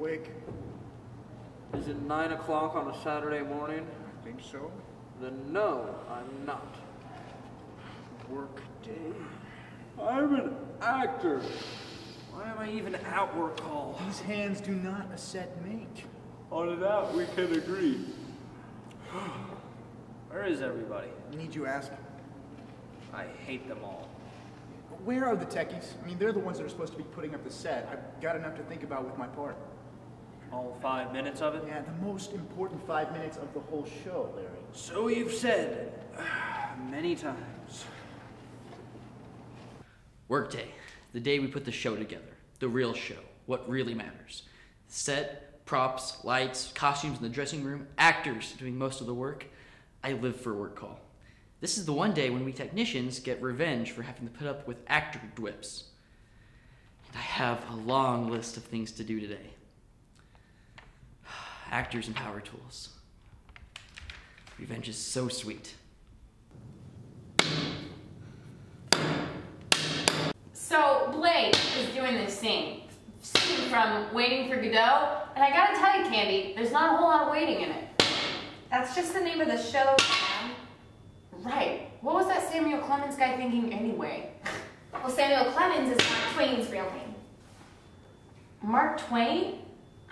awake? Is it 9 o'clock on a Saturday morning? I think so. Then no, I'm not. Work day. I'm an actor. Why am I even at work call? These hands do not a set make. On that we can agree. Where is everybody? Need you ask? I hate them all. Where are the techies? I mean, they're the ones that are supposed to be putting up the set. I've got enough to think about with my part. All 5 minutes of it? Yeah, the most important 5 minutes of the whole show, Larry. So you've said many times. Workday, the day we put the show together. The real show, what really matters. Set, props, lights, costumes in the dressing room, actors doing most of the work. I live for work call. This is the one day when we technicians get revenge for having to put up with actor dwips. And I have a long list of things to do today. Actors and power tools. Revenge is so sweet. So Blake is doing this scene from Waiting for Godot, and I gotta tell you, Candy, there's not a whole lot of waiting in it. That's just the name of the show, Sam. Right. What was that Samuel Clemens guy thinking anyway? Well, Samuel Clemens is Mark Twain's real name. Mark Twain?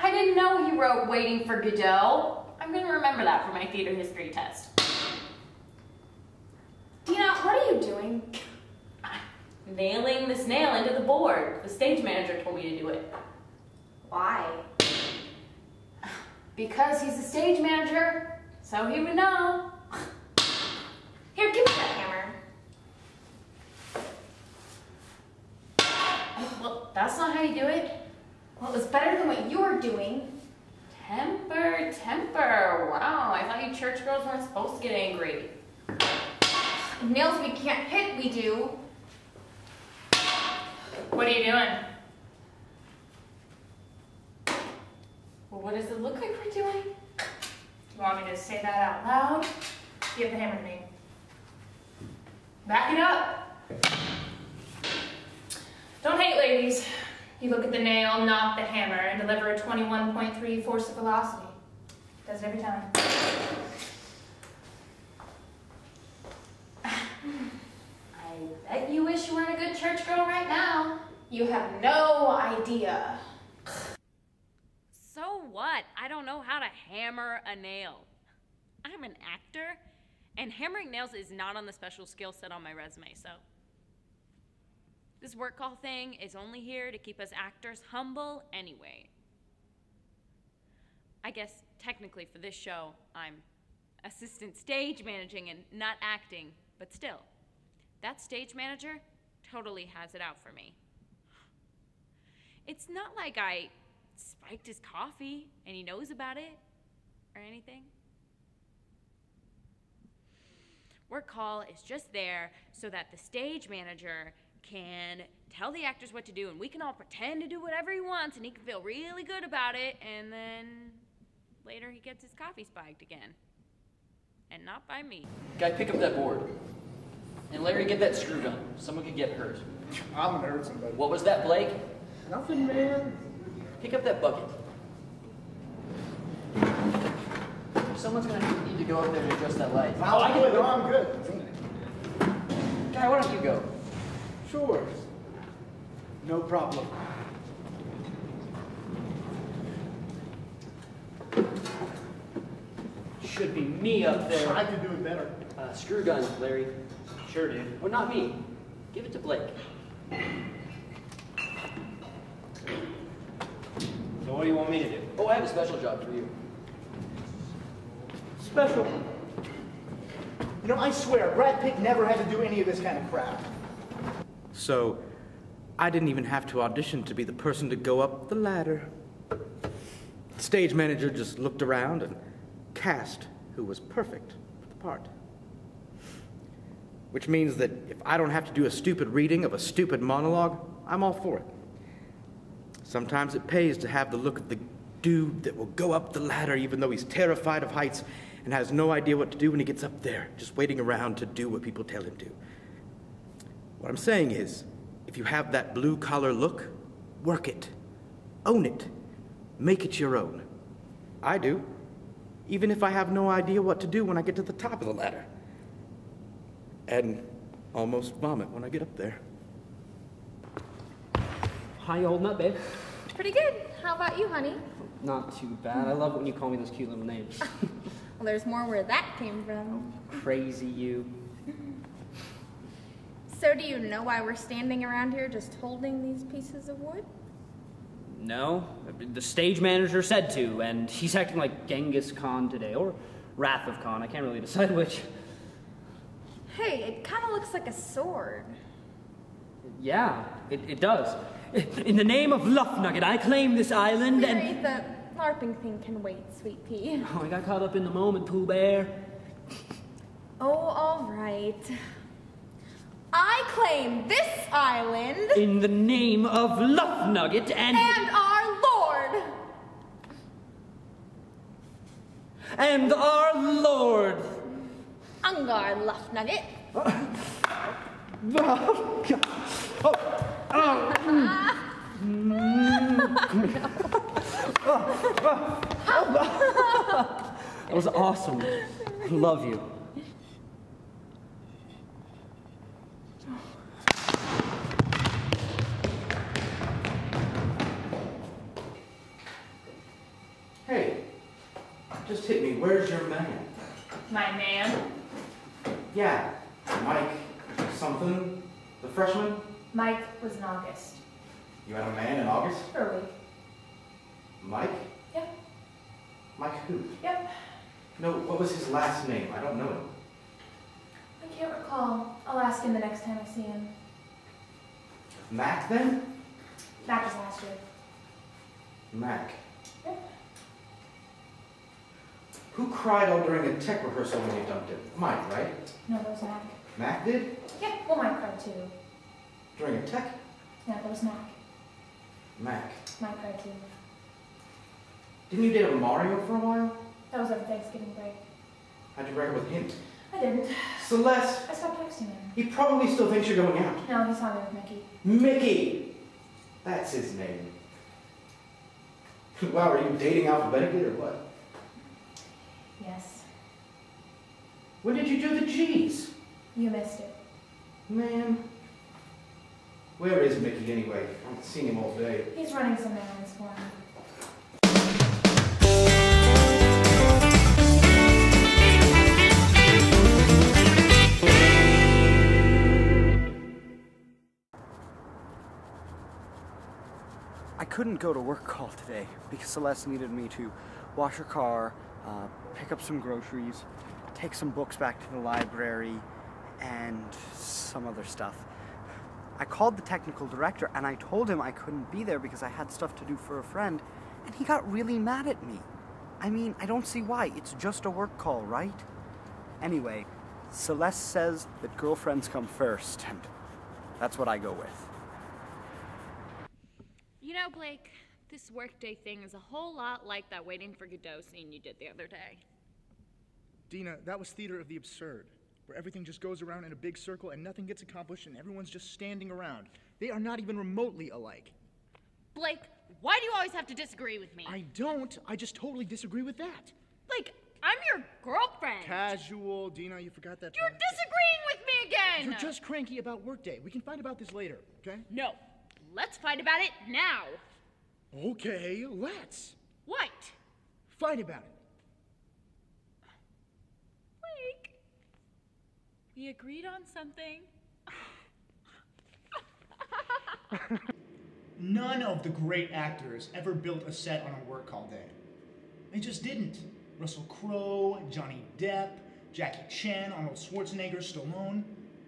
I didn't know he wrote Waiting for Godot. I'm gonna remember that for my theater history test. Dina, what are you doing? Nailing this nail into the board. The stage manager told me to do it. Why? Because he's the stage manager, so he would know. Here, give me that hammer. Well, that's not how you do it. Well, it was better than what you were doing. Temper, temper. Wow, I thought you church girls weren't supposed to get angry. Nails we can't hit, we do. What are you doing? Well, what does it look like we're doing? You want me to say that out loud? Give the hammer to me. Back it up. Don't hate, ladies. You look at the nail, not the hammer, and deliver a 21.3 force of velocity. Does it every time. I bet you wish you weren't a good church girl right now. You have no idea. So what? I don't know how to hammer a nail. I'm an actor, and hammering nails is not on the special skill set on my resume, so. This work call thing is only here to keep us actors humble anyway. I guess technically for this show, I'm assistant stage managing and not acting, but still, that stage manager totally has it out for me. It's not like I spiked his coffee and he knows about it or anything. Work call is just there so that the stage manager can tell the actors what to do and we can all pretend to do whatever he wants and he can feel really good about it, and then later he gets his coffee spiked again. And not by me. Guy, pick up that board. And Larry, get that screw gun. Someone could get hurt. I'm gonna hurt somebody. What was that, Blake? Nothing, man. Pick up that bucket. Someone's gonna need to go up there to adjust that light. I can do it. No, I'm good. Guy, why don't you go? Sure. No problem. Should be me up there. I could do it better. Screw gun, Larry. Sure, dude. Well, not me. Give it to Blake. So what do you want me to do? Oh, I have a special job for you. Special. You know, I swear, Brad Pitt never had to do any of this kind of crap. So, I didn't even have to audition to be the person to go up the ladder. The stage manager just looked around and cast who was perfect for the part. Which means that if I don't have to do a stupid reading of a stupid monologue, I'm all for it. Sometimes it pays to have the look of the dude that will go up the ladder even though he's terrified of heights and has no idea what to do when he gets up there, just waiting around to do what people tell him to. What I'm saying is, if you have that blue-collar look, work it, own it, Make it your own. I do. Even if I have no idea what to do when I get to the top of the ladder. And almost vomit when I get up there. How you holding up, babe? Pretty good. How about you, honey? Not too bad. I love when you call me those cute little names. Well, there's more where that came from. Crazy you. So do you know why we're standing around here just holding these pieces of wood? No, the stage manager said to, and he's acting like Genghis Khan today, or Wrath of Khan. I can't really decide which. Hey, it kind of looks like a sword. Yeah, it does. In the name of Luff Nugget, I claim this island Mary, and... the LARPing thing can wait, sweet pea. Oh, I got caught up in the moment, Pooh Bear. Oh, all right. I claim this island... In the name of Luff Nugget and... And our Lord! And our Lord! Ungar Luff Nugget. That was awesome. I love you. Hey, just hit me. Where's your man? My man. Yeah, Mike something. The freshman? Mike was in August. You had a man in August? For a week. Mike? Yep. Mike who? Yep. No, what was his last name? I don't know him. I can't recall. I'll ask him the next time I see him. Mac then? That was last year. Mac. Yep. Who cried all during a tech rehearsal when you dumped him? Mike, right? No, that was Mac. Mac did? Yeah, well, Mike cried too. During a tech? Yeah, that was Mac. Mac. Mike cried too. Didn't you date a Mario for a while? That was over Thanksgiving break. How'd you break up with him? I didn't. Celeste! I stopped texting him. He probably still thinks you're going out. No, he saw me with Mickey. Mickey! That's his name. Wow, are you dating alphabetically or what? Yes. When did you do the G's? You missed it. Man. Where is Mickey anyway? I haven't seen him all day. He's running some errands for me. I couldn't go to work call today because Celeste needed me to wash her car, pick up some groceries, take some books back to the library, and some other stuff. I called the technical director and I told him I couldn't be there because I had stuff to do for a friend, and he got really mad at me. I mean, I don't see why. It's just a work call, right? Anyway, Celeste says that girlfriends come first, and that's what I go with. You know, Blake, this workday thing is a whole lot like that Waiting for Godot scene you did the other day. Dina, that was theater of the absurd, where everything just goes around in a big circle and nothing gets accomplished and everyone's just standing around. They are not even remotely alike. Blake, why do you always have to disagree with me? I don't. I just totally disagree with that. Blake, I'm your girlfriend. Casual. Dina, you forgot that. You're disagreeing with me again. You're just cranky about workday. We can fight about this later, okay? No. Let's fight about it now. Okay, let's. What? Fight about it. Blake, we agreed on something. None of the great actors ever built a set on a work call day. They just didn't. Russell Crowe, Johnny Depp, Jackie Chan, Arnold Schwarzenegger, Stallone.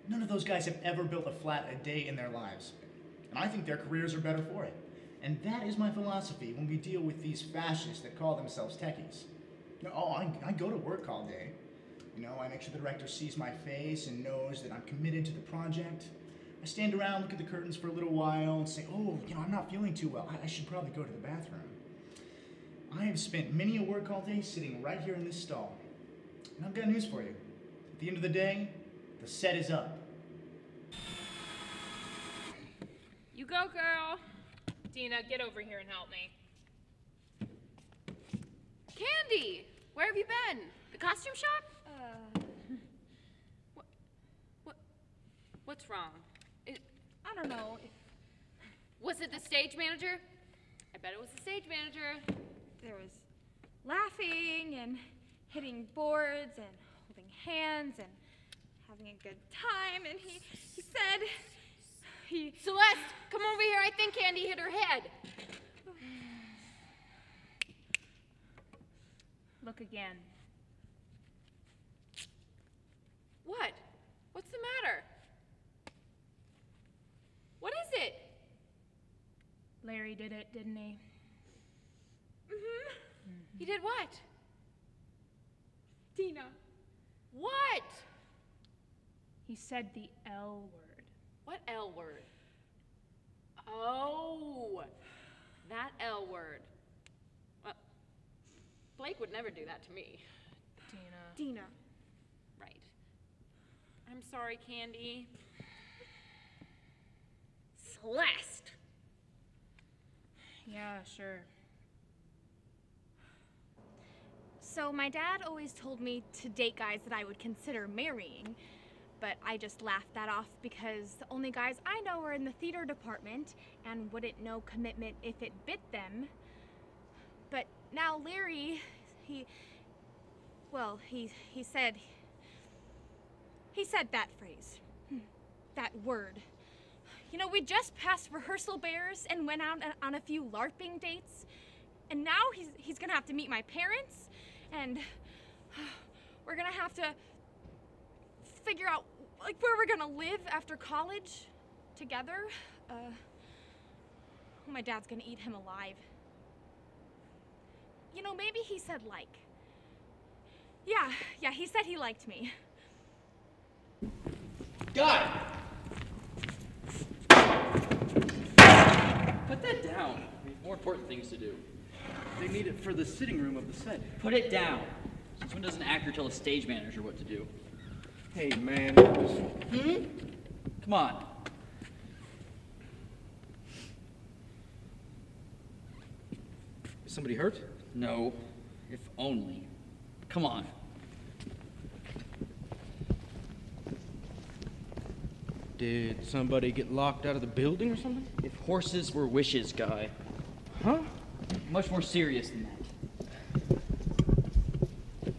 None of those guys have ever built a flat a day in their lives. And I think their careers are better for it. And that is my philosophy when we deal with these fascists that call themselves techies. I go to work all day. You know, I make sure the director sees my face and knows that I'm committed to the project. I stand around, look at the curtains for a little while, and say, oh, I'm not feeling too well. I should probably go to the bathroom. I have spent many a work all day sitting right here in this stall. And I've got news for you. At the end of the day, the set is up. You go, girl. Dina, get over here and help me. Candy! Where have you been? The costume shop? What's wrong? I don't know. Was it the stage manager? I bet it was the stage manager. There was laughing and hitting boards and holding hands and having a good time, and he said Celeste, come over here. I think Candy hit her head. Look again. What? What's the matter? What is it? Larry did it, didn't he? He did what? Tina. What? He said the L word. What L word? Oh, that L word. Well, Blake would never do that to me. Dina. Right. I'm sorry, Candy. Celeste. Yeah, sure. So my dad always told me to date guys that I would consider marrying, but I just laughed that off because the only guys I know are in the theater department and wouldn't know commitment if it bit them. But now Larry, he said that phrase, that word. You know, we just passed rehearsal bears and went out on a few LARPing dates, and now he's gonna have to meet my parents, and we're gonna have to figure out like where we're gonna live after college together. My dad's gonna eat him alive. You know, maybe he said like. Yeah, he said he liked me. God! Put that down. We have more important things to do. They need it for the sitting room of the set. Put it down. Since when does an actor tell a stage manager what to do? Hey, man. Come on. Is somebody hurt? No. If only. Come on. Did somebody get locked out of the building or something? If horses were wishes, Guy. Huh? Much more serious than that.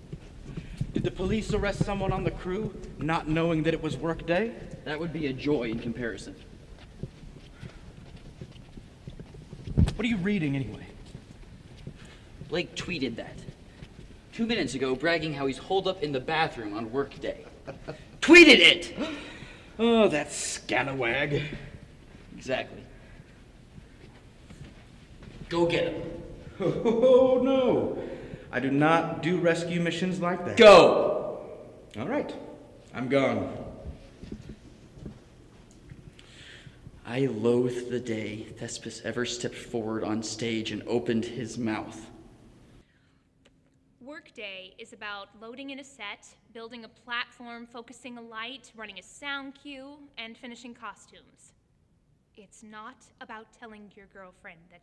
Did the police arrest someone on the crew, not knowing that it was work day? That would be a joy in comparison. What are you reading anyway? Blake tweeted that 2 minutes ago, bragging how he's holed up in the bathroom on work day. Tweeted it! Oh, that scalawag. Exactly. Go get him. Oh, no. I do not do rescue missions like that. Go! All right. I'm gone. I loathe the day Thespis ever stepped forward on stage and opened his mouth. Workday is about loading in a set, building a platform, focusing a light, running a sound cue, and finishing costumes. It's not about telling your girlfriend that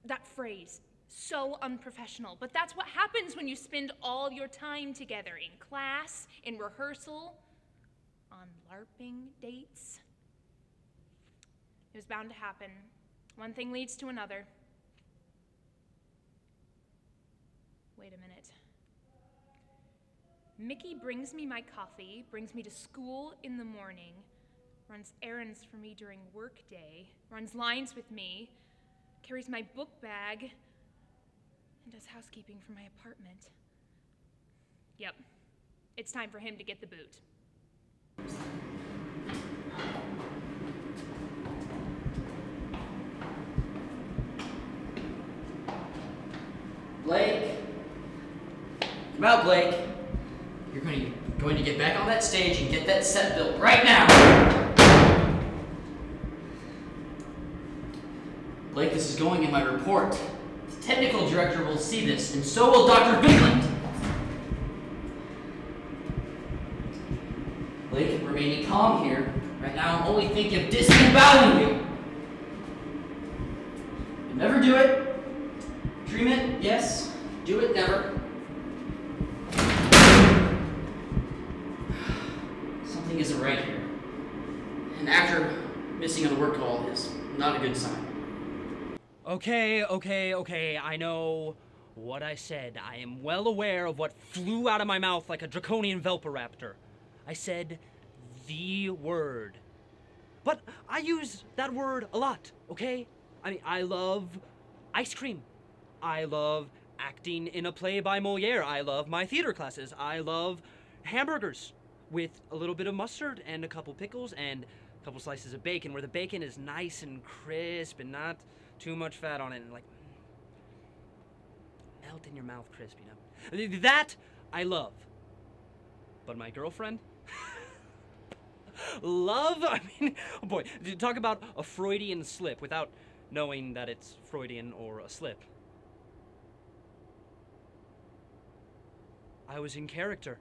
that phrase, so unprofessional. But that's what happens when you spend all your time together in class, in rehearsal, on LARPing dates. It was bound to happen. One thing leads to another. Wait a minute. Mickey brings me my coffee, brings me to school in the morning, runs errands for me during work day, runs lines with me, carries my book bag, and does housekeeping for my apartment. Yep, it's time for him to get the boot. Blake! Come out, Blake. You're going to get back on that stage and get that set built right now. Blake, this is going in my report. The technical director will see this, and so will Dr. Bigland. Blake, remaining calm here. Right now, I'm only thinking of disemboweling you. And do it. Dream it, yes. Do it, never. Something isn't right here. An actor missing on a work call is not a good sign. Okay, I know what I said. I am well aware of what flew out of my mouth like a draconian velociraptor. I said the word. But I use that word a lot, okay? I mean, I love ice cream. I love acting in a play by Moliere. I love my theater classes. I love hamburgers with a little bit of mustard and a couple pickles and a couple slices of bacon, where the bacon is nice and crisp and not too much fat on it, and like melt in your mouth crisp, you know? That I love. But my girlfriend? Love? I mean, oh boy, talk about a Freudian slip without knowing that it's Freudian or a slip. I was in character.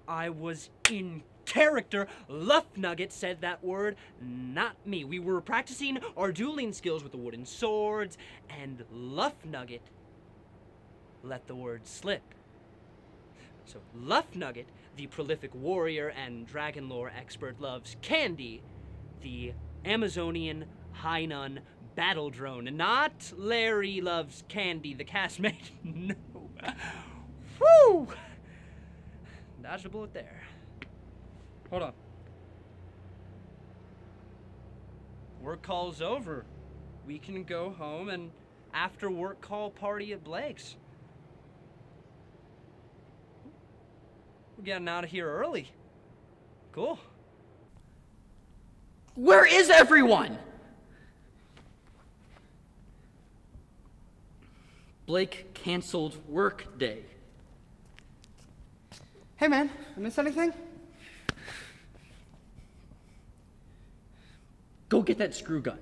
I was in character. Luff Nugget said that word, not me. We were practicing our dueling skills with the wooden swords, and Luff Nugget let the word slip. So Luff Nugget, the prolific warrior and dragon lore expert, loves Candy, the Amazonian high nun battle drone. Not Larry loves Candy, the castmate. No. Whew! Dodged a bullet there. Hold on. Work call's over. We can go home and after work call party at Blake's. We're getting out of here early. Cool. Where is everyone? Blake canceled work day. Hey man, I miss anything? Go get that screw gun.